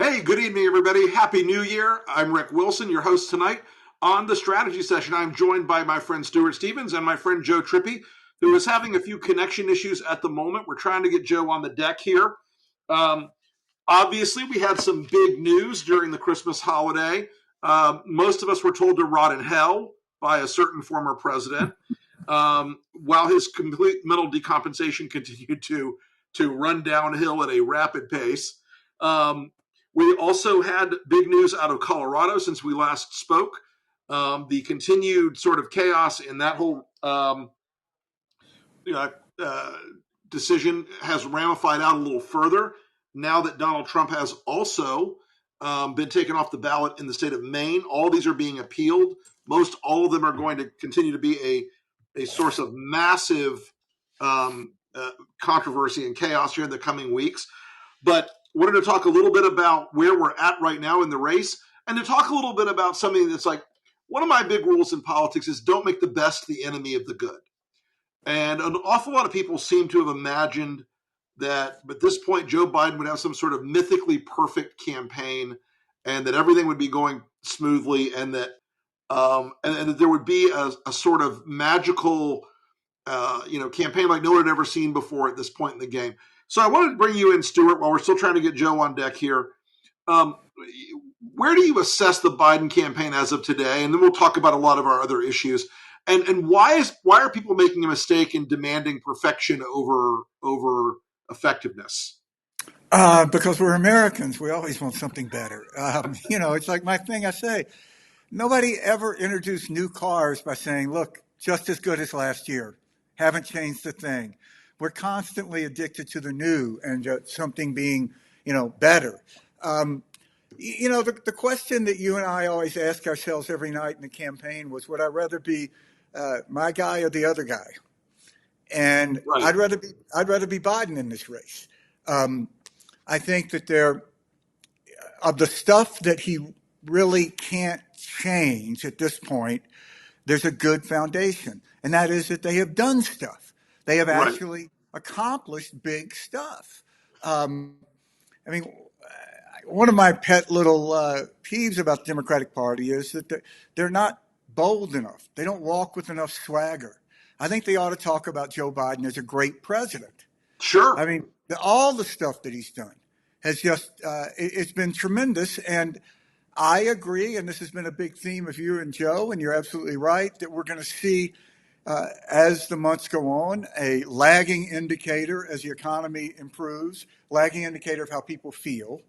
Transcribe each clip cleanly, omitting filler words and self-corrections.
Hey, good evening, everybody. Happy New Year. I'm Rick Wilson, your host tonight. On the strategy session, I'm joined by my friend Stuart Stevens and my friend Joe Trippi, who is having a few connection issues at the moment. We're trying to get Joe on the deck here. Um, Obviously, we had some big news during the Christmas holiday. Most of us were told to rot in hell by a certain former president, while his complete mental decompensation continued to run downhill at a rapid pace. We also had big news out of Colorado since we last spoke. The continued sort of chaos in that whole uh, uh, decision has ramified out a little further now that Donald Trump has also been taken off the ballot in the state of Maine. All these are being appealed. Most all of them are going to continue to be a source of massive controversy and chaos here in the coming weeks. But wanted to talk a little bit about where we're at right now in the race and to talk a little bit about something that's like one of my big rules in politics is don't make the best the enemy of the good. And an awful lot of people seem to have imagined that at this point, Joe Biden would have some sort of mythically perfect campaign and that everything would be going smoothly and that and that there would be a sort of magical campaign like no one had ever seen before at this point in the game. So I wanted to bring you in, Stuart, while we're still trying to get Joe on deck here. Um, where do you assess the Biden campaign as of today? And then we'll talk about a lot of our other issues. And why are people making a mistake in demanding perfection over effectiveness? Because we're Americans, we always want something better. It's like my thing I say. Nobody ever introduced new cars by saying, look, just as good as last year. Haven't changed a thing. We're constantly addicted to the new and something being, better. The question that you and I always ask ourselves every night in the campaign was, would I rather be my guy or the other guy? And Right. I'd rather be Biden in this race. Um, I think that there of the stuff that he really can't change at this point, there's a good foundation. And that is that they have done stuff. They have Right. actually accomplished big stuff. Um, I mean, one of my pet little peeves about the Democratic Party is that they're not bold enough. They don't walk with enough swagger. I think they ought to talk about Joe Biden as a great president. I Sure. mean, all the stuff that he's done has just, it's been tremendous. And I agree, and this has been a big theme of you and Joe, and you're absolutely right, that we're going to see, as the months go on, a lagging indicator as the economy improves, lagging indicator of how people feel.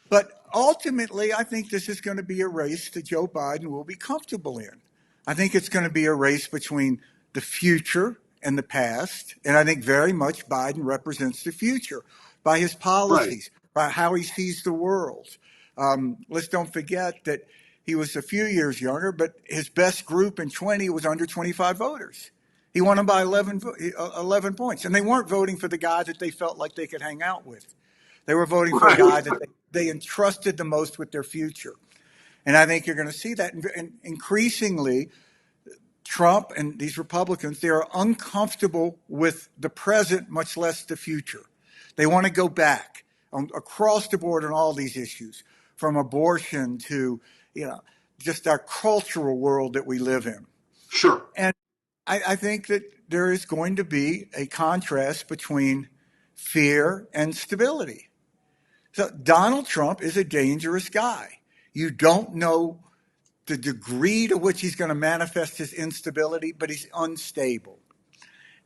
But ultimately, I think this is going to be a race that Joe Biden will be comfortable in. I think it's going to be a race between the future and the past. And I think very much Biden represents the future by his Right. policies, by how he sees the world. Let's don't forget that he was a few years younger, but his best group in 20 was under 25 voters. He won them by 11 points. And they weren't voting for the guy that they felt like they could hang out with. They were voting for a Right. guy that they entrusted the most with their future. And I think you're going to see that. And increasingly, Trump and these Republicans, they are uncomfortable with the present, much less the future. They want to go back across the board on all these issues, from abortion to, you know, just our cultural world that we live in. Sure. And I think that there is going to be a contrast between fear and stability. So Donald Trump is a dangerous guy. You don't know the degree to which he's going to manifest his instability, but he's unstable.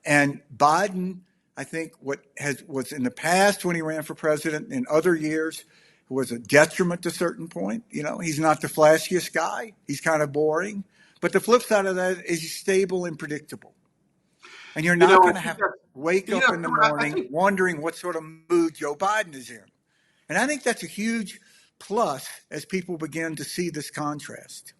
And Biden, I think, was in the past when he ran for president, in other years, was a detriment to a certain point. You know, he's not the flashiest guy. He's kind of boring. But the flip side of that is he's stable and predictable. And you're not I going to think have to that wake up in the Stuart, I morning think wondering what sort of mood Joe Biden is in. And I think that's a huge plus as people begin to see this contrast.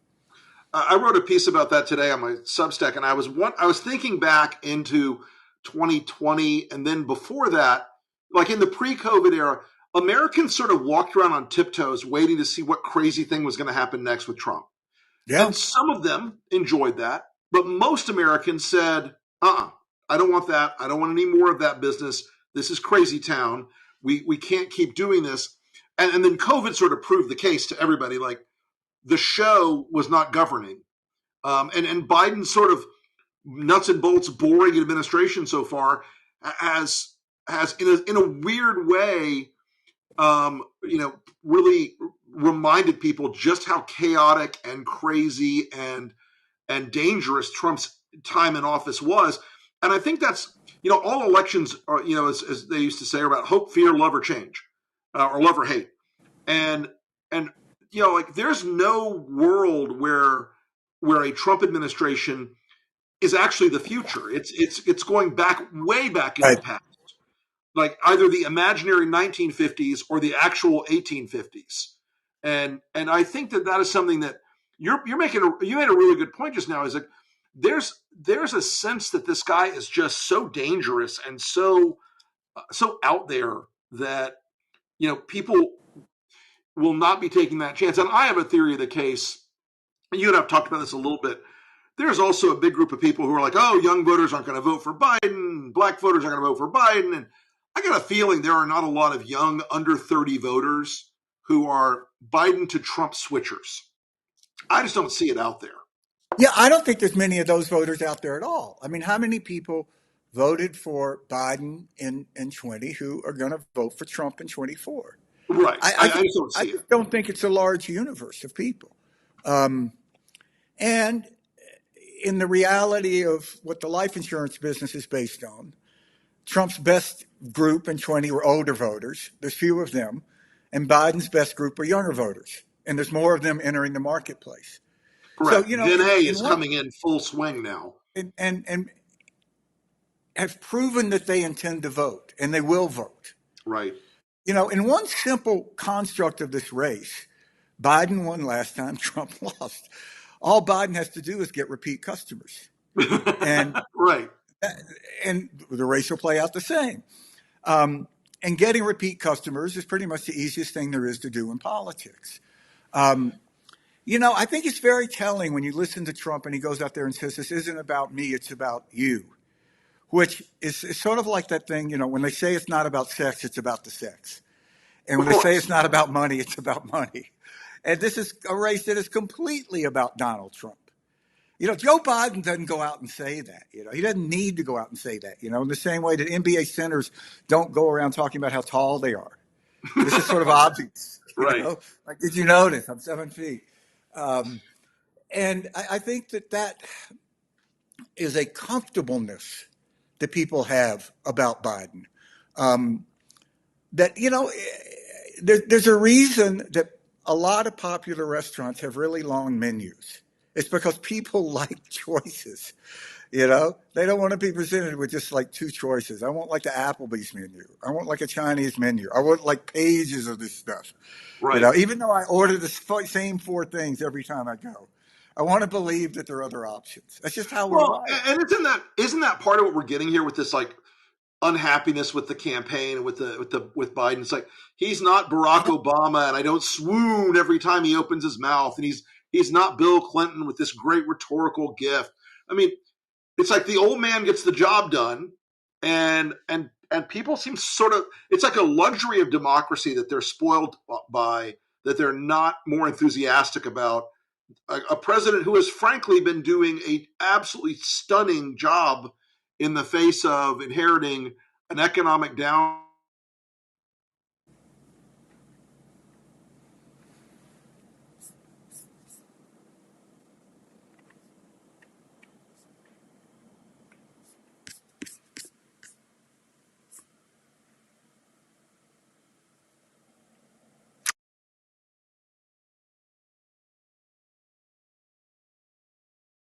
I wrote a piece about that today on my Substack, and I was thinking back into 2020, and then before that, like in the pre-COVID era, Americans sort of walked around on tiptoes, waiting to see what crazy thing was going to happen next with Trump. Yeah. And some of them enjoyed that, but most Americans said, I don't want that. I don't want any more of that business. This is crazy town. We can't keep doing this. and then COVID sort of proved the case to everybody. Like the show was not governing, and Biden's sort of nuts and bolts, boring administration so far has in a weird way, really reminded people just how chaotic and crazy and dangerous Trump's time in office was. And I think that's, all elections are, as they used to say, are about hope, fear, love, or change, or love or hate. And, and, like there's no world where a Trump administration is actually the future. It's going back way back in the Right. past, like either the imaginary 1950s or the actual 1850s. And I think that is something that you're making. You made a really good point just now. Is like there's a sense that this guy is just so dangerous and so out there that people will not be taking that chance. And I have a theory of the case. You and I've talked about this a little bit. There's also a big group of people who are like, oh, young voters aren't going to vote for Biden. Black voters aren't going to vote for Biden. And I got a feeling there are not a lot of young under 30 voters who are Biden to Trump switchers. I just don't see it out there. Yeah, I don't think there's many of those voters out there at all. I mean, how many people voted for Biden in 20 who are going to vote for Trump in 24? Right. I, I I just just don't I see it. just don't think it's a large universe of people. And in the reality of what the life insurance business is based on, Trump's best group in 20 were older voters. There's few of them. And Biden's best group are younger voters. And there's more of them entering the marketplace. So, Correct. Gen A in is one, coming in full swing now. and have proven that they intend to vote and they will vote. Right. In one simple construct of this race, Biden won last time, Trump lost. All Biden has to do is get repeat customers. And Right. and the race will play out the same. And getting repeat customers is pretty much the easiest thing there is to do in politics. I think it's very telling when you listen to Trump and he goes out there and says, this isn't about me, it's about you, which is sort of like that thing, when they say it's not about sex, it's about the sex. And Of when they say course. it's not about money, it's about money. And this is a race that is completely about Donald Trump. Joe Biden doesn't go out and say that. He doesn't need to go out and say that. In the same way that NBA centers don't go around talking about how tall they are. This is sort of obvious. Right. Like, did you notice? I'm 7 feet. And I think that is a comfortableness that people have about Biden. That there's a reason that a lot of popular restaurants have really long menus. It's because people like choices. They don't want to be presented with just like two choices. I want like the Applebee's menu. I want like a Chinese menu. I want like pages of this stuff. Right. Even though I order the same four things every time I go, I want to believe that there are other options. That's just how we're Well, wired. and isn't that part of what we're getting here with this like unhappiness with the campaign with Biden? It's like he's not Barack Obama, and I don't swoon every time he opens his mouth, and he's not Bill Clinton with this great rhetorical gift. I mean, it's like the old man gets the job done, and people seem sort of, it's like a luxury of democracy that they're spoiled by, that they're not more enthusiastic about a president who has frankly been doing a absolutely stunning job in the face of inheriting an economic down